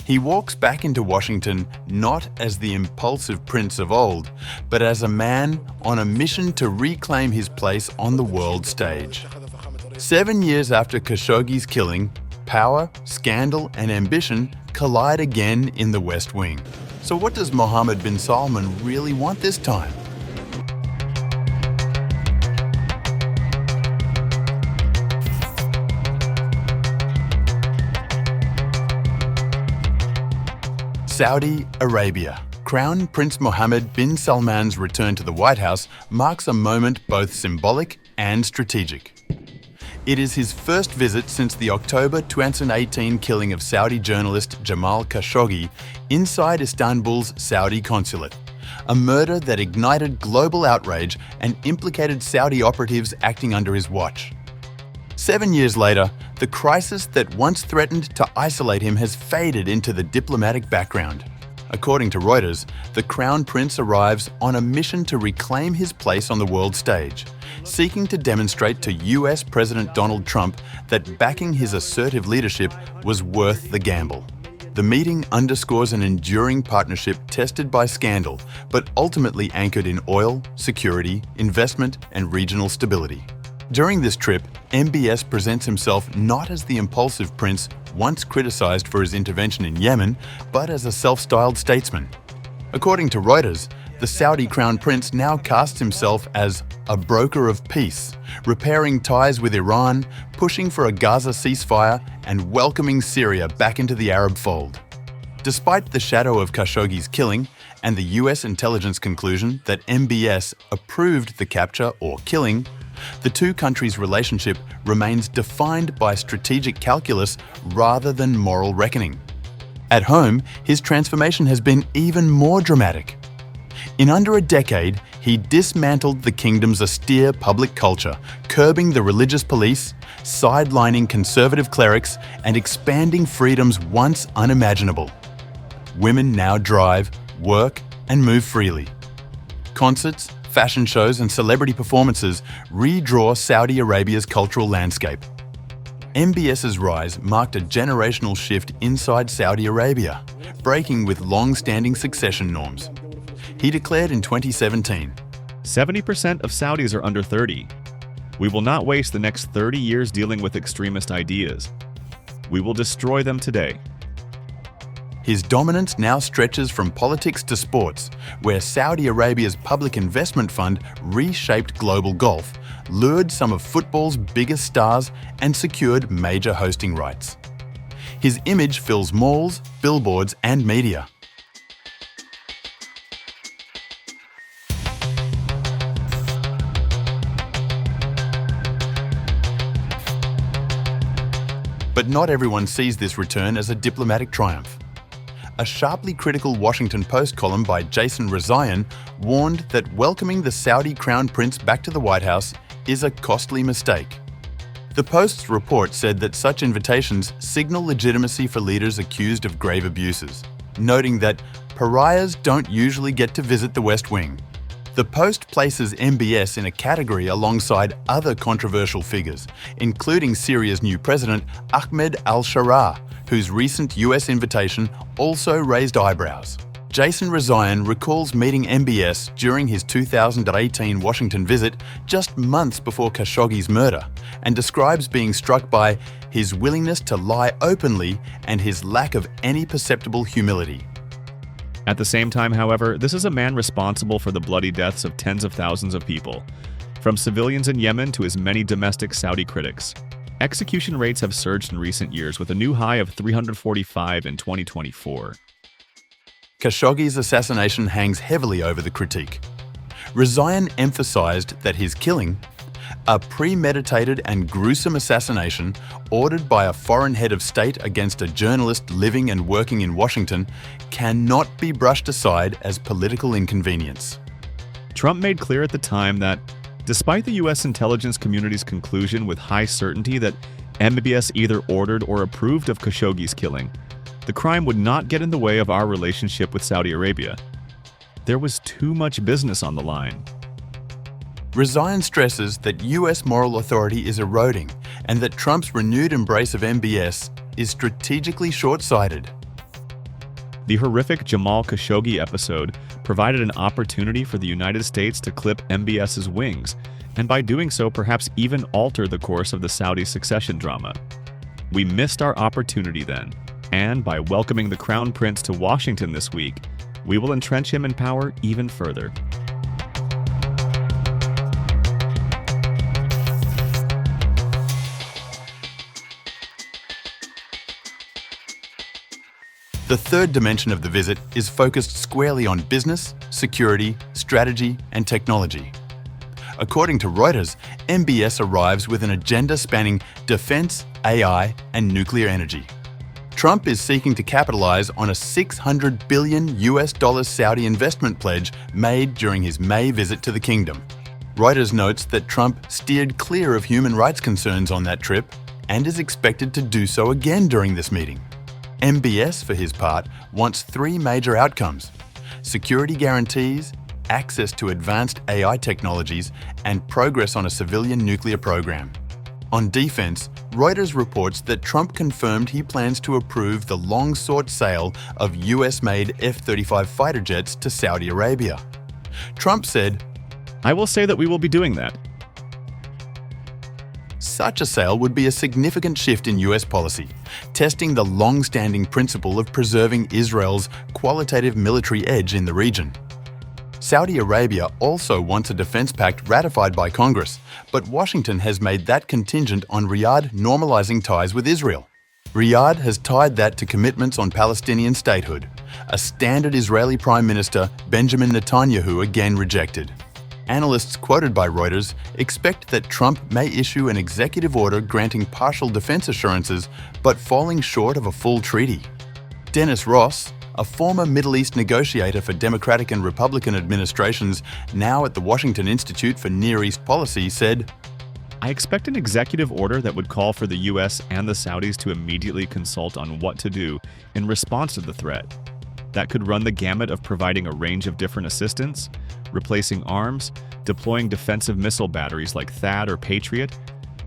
He walks back into Washington not as the impulsive prince of old, but as a man on a mission to reclaim his place on the world stage. 7 years after Khashoggi's killing, power, scandal, and ambition collide again in the West Wing. So what does Mohammed bin Salman really want this time? Saudi Arabia. Crown Prince Mohammed bin Salman's return to the White House marks a moment both symbolic and strategic. It is his first visit since the October 2018 killing of Saudi journalist Jamal Khashoggi inside Istanbul's Saudi consulate, a murder that ignited global outrage and implicated Saudi operatives acting under his watch. 7 years later, the crisis that once threatened to isolate him has faded into the diplomatic background. According to Reuters, the Crown Prince arrives on a mission to reclaim his place on the world stage, seeking to demonstrate to US President Donald Trump that backing his assertive leadership was worth the gamble. The meeting underscores an enduring partnership tested by scandal, but ultimately anchored in oil, security, investment, and regional stability. During this trip, MBS presents himself not as the impulsive prince once criticized for his intervention in Yemen, but as a self-styled statesman. According to Reuters, the Saudi crown prince now casts himself as a broker of peace, repairing ties with Iran, pushing for a Gaza ceasefire, and welcoming Syria back into the Arab fold. Despite the shadow of Khashoggi's killing and the US intelligence conclusion that MBS approved the capture or killing, the two countries' relationship remains defined by strategic calculus rather than moral reckoning. At home, his transformation has been even more dramatic. In under a decade, he dismantled the kingdom's austere public culture, curbing the religious police, sidelining conservative clerics, and expanding freedoms once unimaginable. Women now drive, work, and move freely. Concerts, fashion shows, and celebrity performances redraw Saudi Arabia's cultural landscape. MBS's rise marked a generational shift inside Saudi Arabia, breaking with long-standing succession norms. He declared in 2017, 70% of Saudis are under 30. We will not waste the next 30 years dealing with extremist ideas. We will destroy them today. His dominance now stretches from politics to sports, where Saudi Arabia's public investment fund reshaped global golf, lured some of football's biggest stars, and secured major hosting rights. His image fills malls, billboards, and media. But not everyone sees this return as a diplomatic triumph. A sharply critical Washington Post column by Jason Rezaian warned that welcoming the Saudi crown prince back to the White House is a costly mistake. The Post's report said that such invitations signal legitimacy for leaders accused of grave abuses, noting that pariahs don't usually get to visit the West Wing. The Post places MBS in a category alongside other controversial figures, including Syria's new president, Ahmed al-Sharaa, whose recent US invitation also raised eyebrows. Jason Rezaian recalls meeting MBS during his 2018 Washington visit just months before Khashoggi's murder, and describes being struck by his willingness to lie openly and his lack of any perceptible humility. At the same time, however, this is a man responsible for the bloody deaths of tens of thousands of people, from civilians in Yemen to his many domestic Saudi critics. Execution rates have surged in recent years, with a new high of 345 in 2024. Khashoggi's assassination hangs heavily over the critique. Rezaian emphasized that his killing, a premeditated and gruesome assassination ordered by a foreign head of state against a journalist living and working in Washington, cannot be brushed aside as political inconvenience. Trump made clear at the time that, despite the U.S. intelligence community's conclusion with high certainty that MBS either ordered or approved of Khashoggi's killing, the crime would not get in the way of our relationship with Saudi Arabia. There was too much business on the line. Rezaian stresses that US moral authority is eroding and that Trump's renewed embrace of MBS is strategically short-sighted. The horrific Jamal Khashoggi episode provided an opportunity for the United States to clip MBS's wings, and by doing so perhaps even alter the course of the Saudi succession drama. We missed our opportunity then, and by welcoming the Crown Prince to Washington this week, we will entrench him in power even further. The third dimension of the visit is focused squarely on business, security, strategy, and technology. According to Reuters, MBS arrives with an agenda spanning defense, AI, and nuclear energy. Trump is seeking to capitalize on a $600 billion Saudi investment pledge made during his May visit to the kingdom. Reuters notes that Trump steered clear of human rights concerns on that trip and is expected to do so again during this meeting. MBS, for his part, wants three major outcomes: security guarantees, access to advanced AI technologies, and progress on a civilian nuclear program. On defense, Reuters reports that Trump confirmed he plans to approve the long-sought sale of US-made F-35 fighter jets to Saudi Arabia. Trump said, "I will say that we will be doing that." Such a sale would be a significant shift in US policy, testing the long-standing principle of preserving Israel's qualitative military edge in the region. Saudi Arabia also wants a defense pact ratified by Congress, but Washington has made that contingent on Riyadh normalizing ties with Israel. Riyadh has tied that to commitments on Palestinian statehood, a standard Israeli Prime Minister Benjamin Netanyahu again rejected. Analysts quoted by Reuters expect that Trump may issue an executive order granting partial defense assurances but falling short of a full treaty. Dennis Ross, a former Middle East negotiator for Democratic and Republican administrations, now at the Washington Institute for Near East Policy, said, "I expect an executive order that would call for the US and the Saudis to immediately consult on what to do in response to the threat. That could run the gamut of providing a range of different assistance, replacing arms, deploying defensive missile batteries like THAAD or Patriot,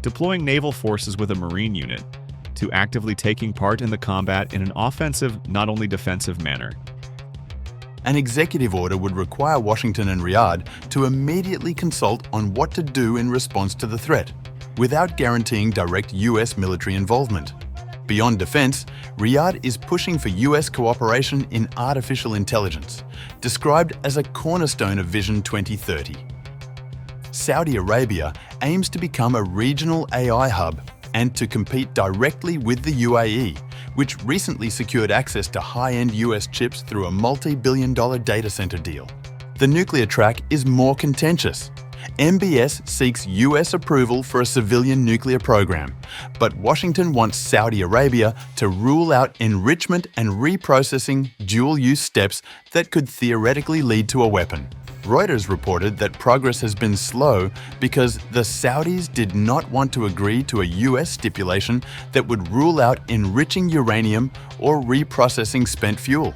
deploying naval forces with a Marine unit, to actively taking part in the combat in an offensive, not only defensive manner." An executive order would require Washington and Riyadh to immediately consult on what to do in response to the threat, without guaranteeing direct US military involvement. Beyond defense, Riyadh is pushing for US cooperation in artificial intelligence, described as a cornerstone of Vision 2030. Saudi Arabia aims to become a regional AI hub and to compete directly with the UAE, which recently secured access to high-end US chips through a multi-billion-dollar data center deal. The nuclear track is more contentious. MBS seeks US approval for a civilian nuclear program, but Washington wants Saudi Arabia to rule out enrichment and reprocessing dual-use steps that could theoretically lead to a weapon. Reuters reported that progress has been slow because the Saudis did not want to agree to a US stipulation that would rule out enriching uranium or reprocessing spent fuel,